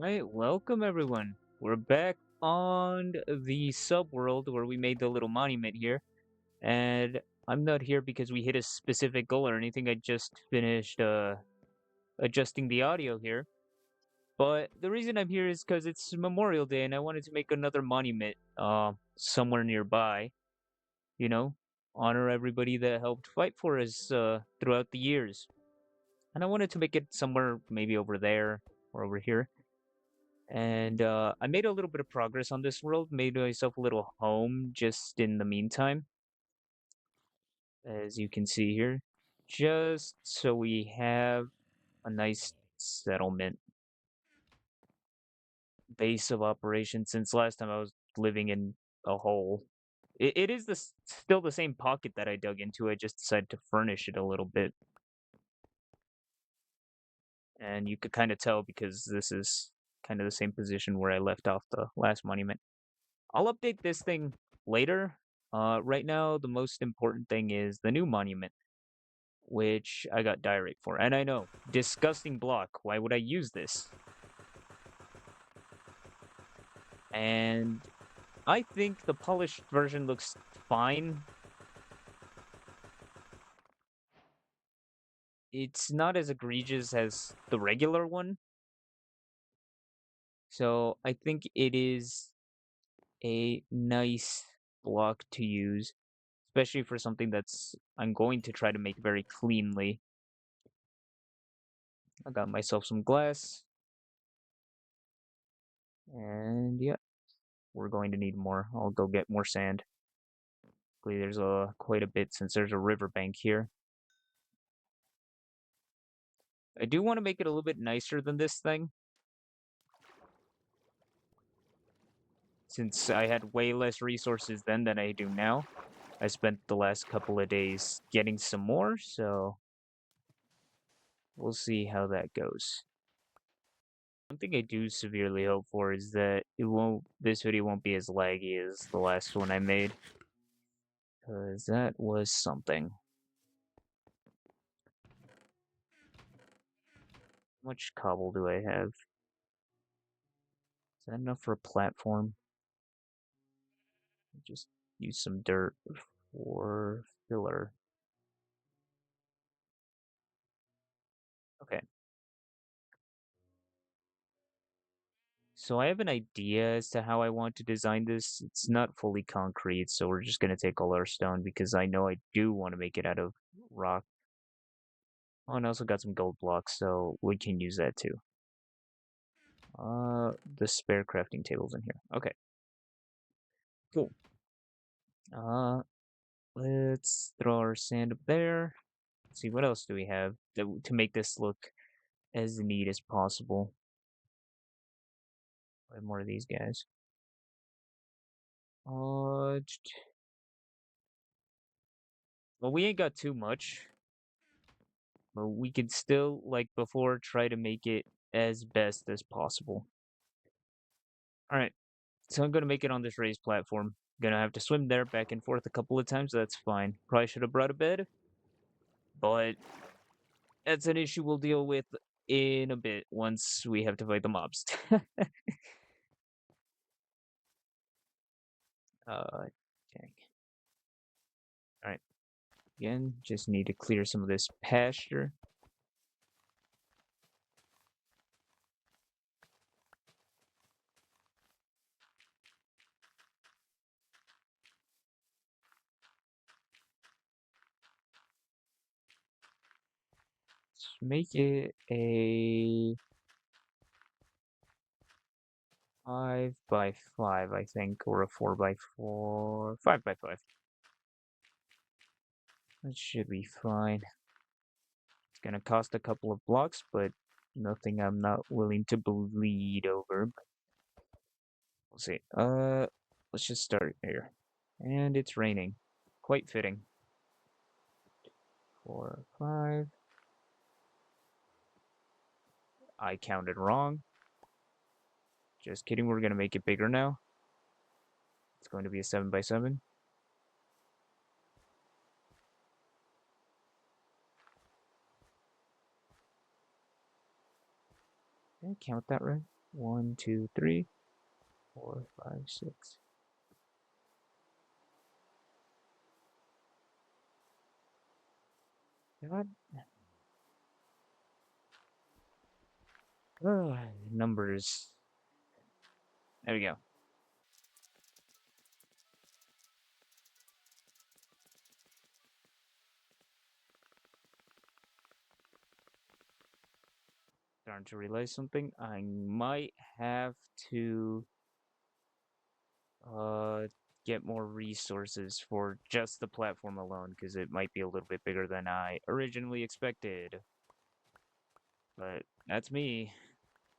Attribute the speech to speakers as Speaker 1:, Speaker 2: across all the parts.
Speaker 1: Right, welcome everyone. We're back on the subworld where we made the little monument here. And I'm not here because we hit a specific goal or anything. I just finished adjusting the audio here. But the reason I'm here is because it's Memorial Day and I wanted to make another monument somewhere nearby, you know, honor everybody that helped fight for us throughout the years. And I wanted to make it somewhere maybe over there or over here. And I made a little bit of progress on this world, made myself a little home just in the meantime, as you can see here, just so we have a nice settlement base of operation since last time I was living in a hole. It is still the same pocket that I dug into. I just decided to furnish it a little bit. And you could kind of tell because this is kind of the same position where I left off the last monument. I'll update this thing later. Right now, the most important thing is the new monument, which I got diorite for. And I know, disgusting block. Why would I use this? And I think the polished version looks fine. It's not as egregious as the regular one. So I think it is a nice block to use, especially for something that's I'm going to try to make very cleanly. I got myself some glass. And yeah, we're going to need more. I'll go get more sand. Luckily, there's quite a bit since there's a riverbank here. I do want to make it a little bit nicer than this thing, since I had way less resources then than I do now. I spent the last couple of days getting some more, so we'll see how that goes. One thing I do severely hope for is that this video won't be as laggy as the last one I made, because that was something. How much cobble do I have? Is that enough for a platform? Just use some dirt for filler. Okay. So I have an idea as to how I want to design this. It's not fully concrete, so we're just going to take all our stone because I know I do want to make it out of rock. Oh, and I also got some gold blocks, so we can use that too. The spare crafting table's in here. Okay. Cool. Uh, let's throw our sand up there. Let's see, what else do we have to make this look as neat as possible? More of these guys. Uh, well, we ain't got too much, but we could still, like before, try to make it as best as possible. All right, so I'm gonna make it on this raised platform. Gonna have to swim there back and forth a couple of times. That's fine. Probably should have brought a bed, but that's an issue we'll deal with in a bit once we have to fight the mobs. Dang. All right. Again, just need to clear some of this pasture. Let's make it a 5x5, I think, or a 4x4, 5x5. That should be fine. It's gonna cost a couple of blocks, but nothing I'm not willing to bleed over. We'll see. Let's just start here. And it's raining. Quite fitting. 4, 5. I counted wrong. Just kidding, we're gonna make it bigger now. It's going to be a 7x7. Did I count that right? 1, 2, 3, 4, 5, 6. God. Numbers. There we go. Starting to realize something. I might have to uh get more resources for just the platform alone because it might be a little bit bigger than I originally expected. But that's me.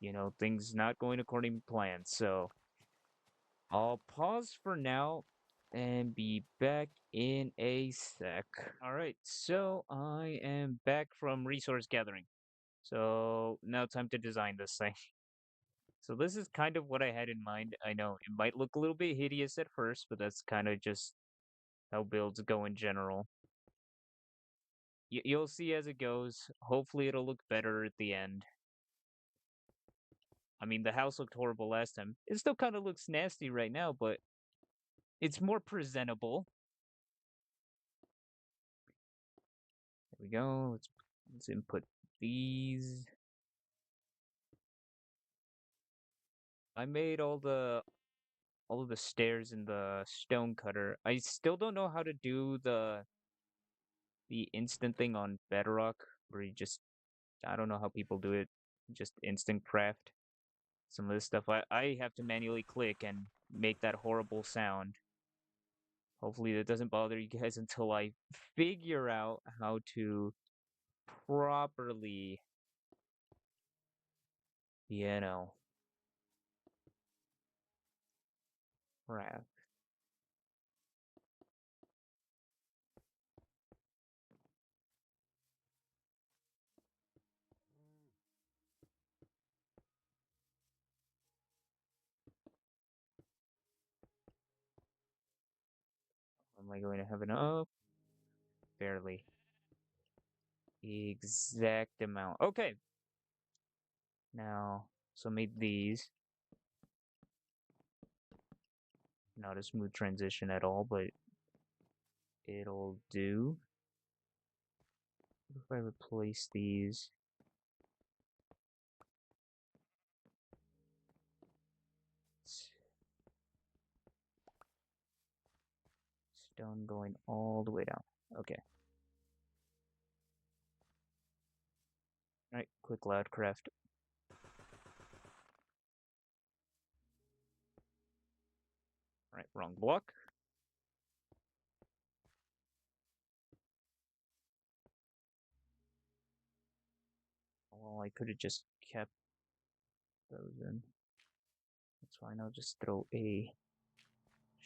Speaker 1: You know, things not going according to plan. So I'll pause for now and be back in a sec. All right, so I am back from resource gathering. So now time to design this thing. So this is kind of what I had in mind. I know it might look a little bit hideous at first, but that's kind of just how builds go in general. You'll see as it goes. Hopefully it'll look better at the end. I mean, the house looked horrible last time. It still kind of looks nasty right now, but it's more presentable. There we go. Let's input these. I made all of the stairs in the stone cutter. I still don't know how to do the instant thing on Bedrock, where you just I don't know how people do it. Just instant craft some of this stuff. I have to manually click and make that horrible sound. Hopefully that doesn't bother you guys until I figure out how to properly, you know, craft. Am I going to have enough? Barely. The exact amount. Okay. Now, so made these. Not a smooth transition at all, but it'll do. What if I replace these? Stone going all the way down. Okay. Alright, quick loud craft. Alright, wrong block. Well, I could have just kept those in. That's fine, I'll just throw a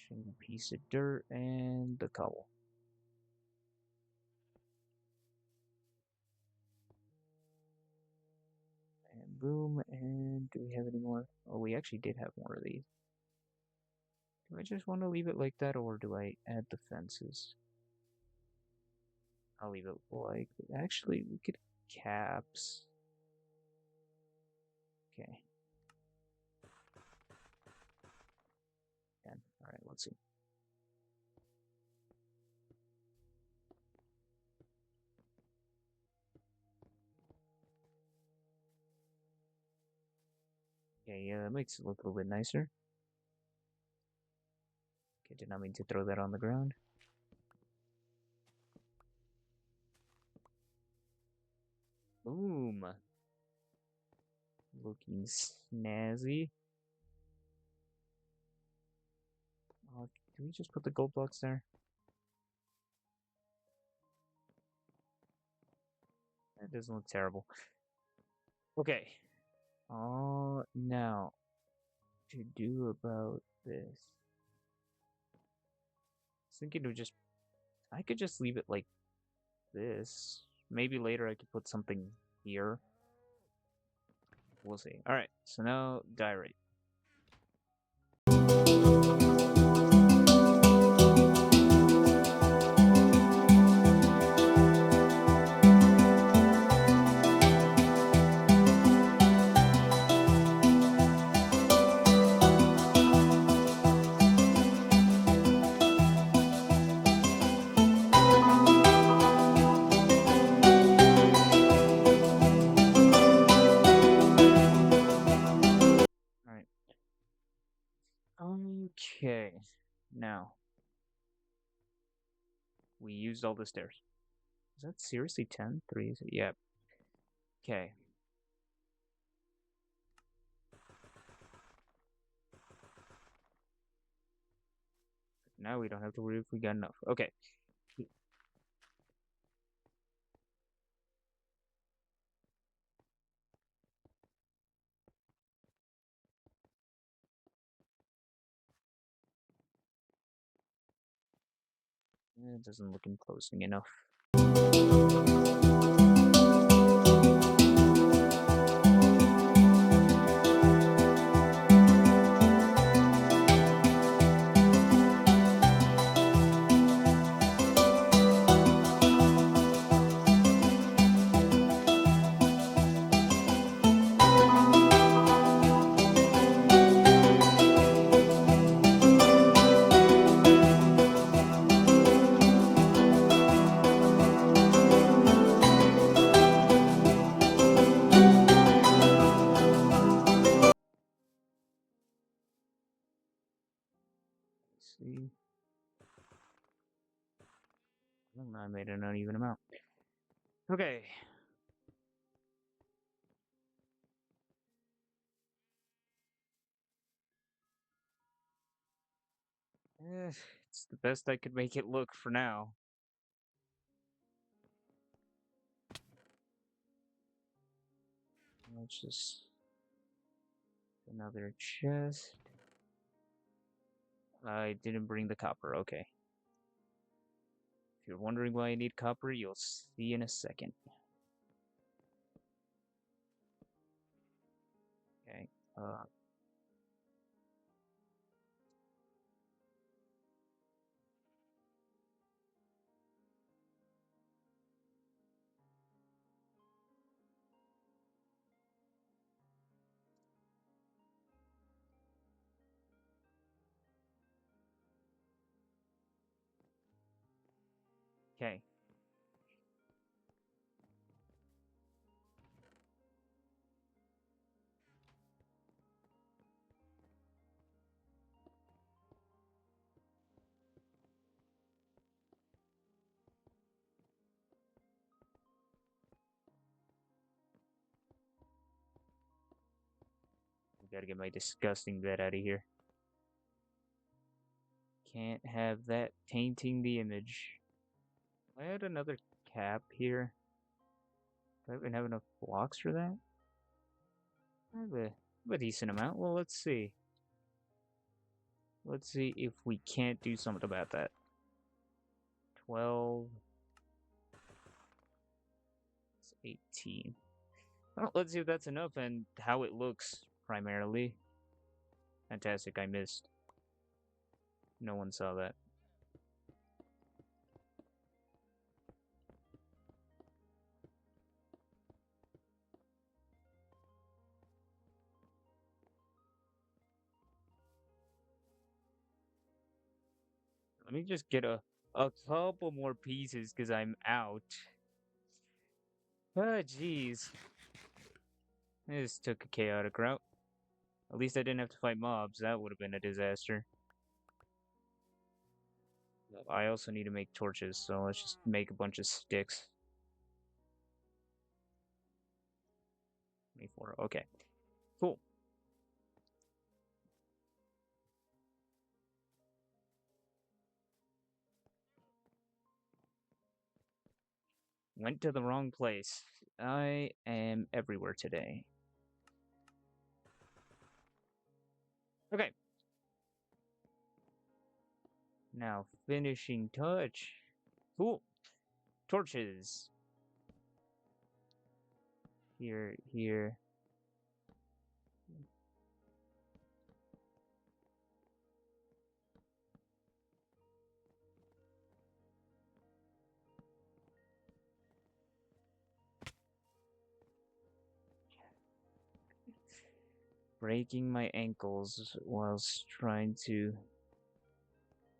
Speaker 1: shingle piece of dirt and the cobble. And boom, and do we have any more? Oh, we actually did have more of these. Do I just want to leave it like that, or do I add the fences? I'll leave it like, actually, we could caps. Okay. Alright, let's see. Okay, yeah, that makes it look a little bit nicer. Okay, did not mean to throw that on the ground. Boom. Looking snazzy. Can we just put the gold blocks there? That doesn't look terrible. Okay. Now, to do about this. I was thinking of just, I could just leave it like this. Maybe later I could put something here. We'll see. Alright, so now diorite. Now, we used all the stairs. Is that seriously 10? 3? Is it? Yeah. Okay. Now we don't have to worry if we got enough. Okay. It doesn't look enclosing enough. Let's see. I made an uneven amount. Okay. It's the best I could make it look for now. Let's just another chest. I didn't bring the copper. Okay. If you're wondering why I need copper, you'll see in a second. Okay. Okay. Gotta get my disgusting bed out of here. Can't have that tainting the image. I had another cap here. Do I even have enough blocks for that? I have a decent amount. Well, let's see. Let's see if we can't do something about that. 12. It's 18. Well, let's see if that's enough and how it looks, primarily. Fantastic, I missed. No one saw that. Let me just get a couple more pieces because I'm out. Ah, jeez. This took a chaotic route. At least I didn't have to fight mobs. That would have been a disaster. I also need to make torches, so let's just make a bunch of sticks. 24. Okay. Cool. Went to the wrong place. I am everywhere today. Okay. Now, finishing touch. Cool. Torches. Here, here. Breaking my ankles whilst trying to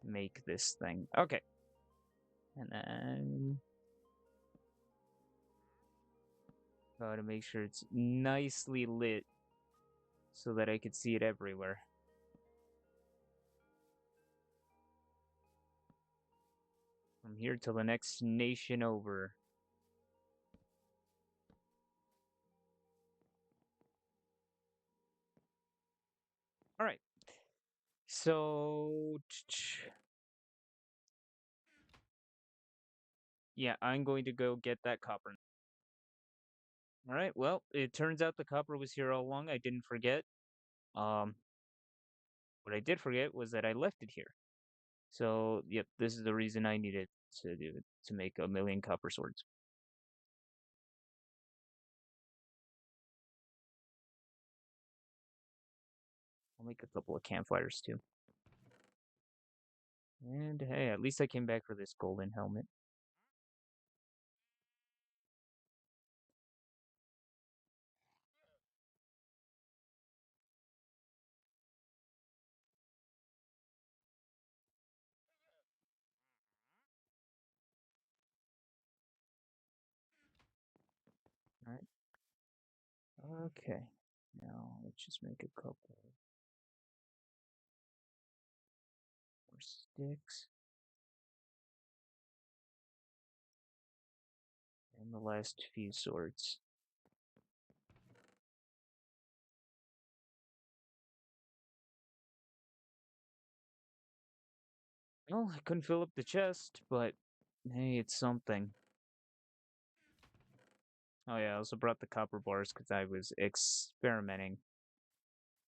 Speaker 1: make this thing. Okay. And then gotta make sure it's nicely lit so that I could see it everywhere. I'm here till the next nation over. All right. So, yeah, I'm going to go get that copper. All right. Well, it turns out the copper was here all along. I didn't forget. Um, what I did forget was that I left it here. So, yep, this is the reason I needed to do it, to make 1,000,000 copper swords. I'll make a couple of campfires too. And hey, at least I came back for this golden helmet. All right. Okay. Now let's just make a couple more sticks. And the last few swords. Well, I couldn't fill up the chest, but hey, it's something. Oh yeah, I also brought the copper bars because I was experimenting.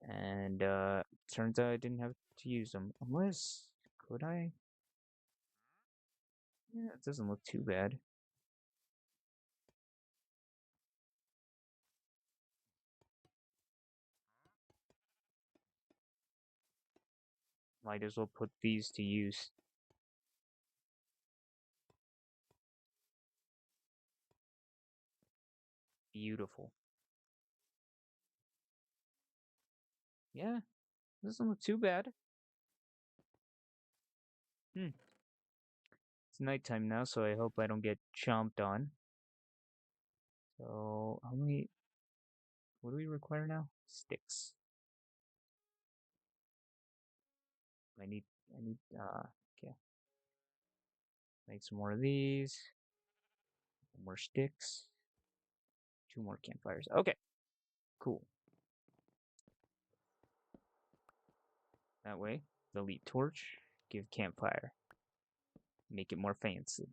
Speaker 1: And turns out I didn't have to use them. Unless, could I? Yeah, it doesn't look too bad. Might as well put these to use. Beautiful. Yeah, doesn't look too bad. Hmm. It's nighttime now, so I hope I don't get chomped on. So, how many... What do we require now? Sticks. I need, okay. Make some more of these. More sticks. 2 more campfires. Okay, cool. That way, delete torch, give campfire. Make it more fancy.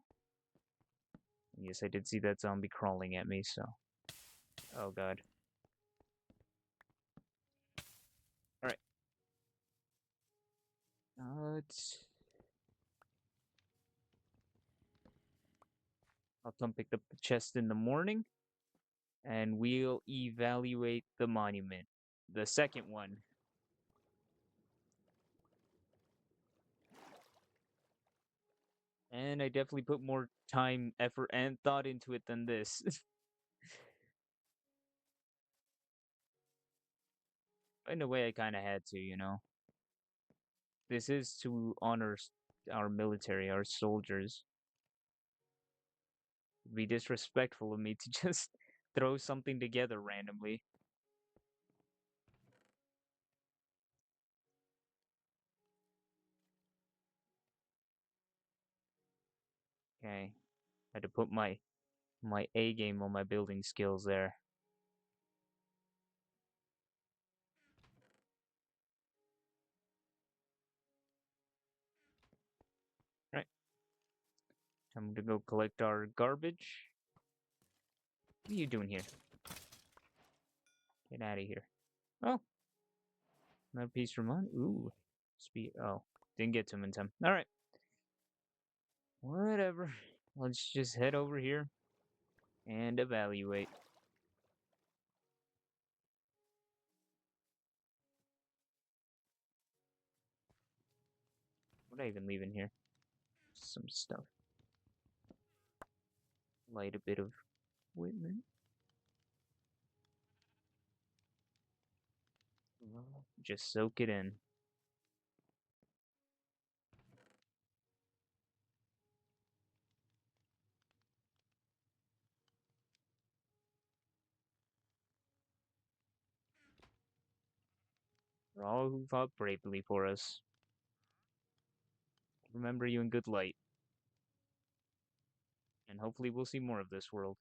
Speaker 1: And yes, I did see that zombie crawling at me, so... Oh god. Alright. Let's... I'll come pick up the chest in the morning, and we'll evaluate the monument. The second one. And I definitely put more time, effort, and thought into it than this. In a way, I kind of had to, you know. This is to honor our military, our soldiers. It'd be disrespectful of me to just throw something together randomly. Okay, had to put my A game on my building skills there. Right, time to go collect our garbage. What are you doing here? Get out of here. Oh, another piece from on. Ooh, speed. Oh, didn't get to him in time. All right, whatever. Let's just head over here and evaluate. What did I even leave in here? Some stuff. Light a bit of equipment. Just soak it in. For all who fought bravely for us. Remember you in good light. hopefully we'll see more of this world.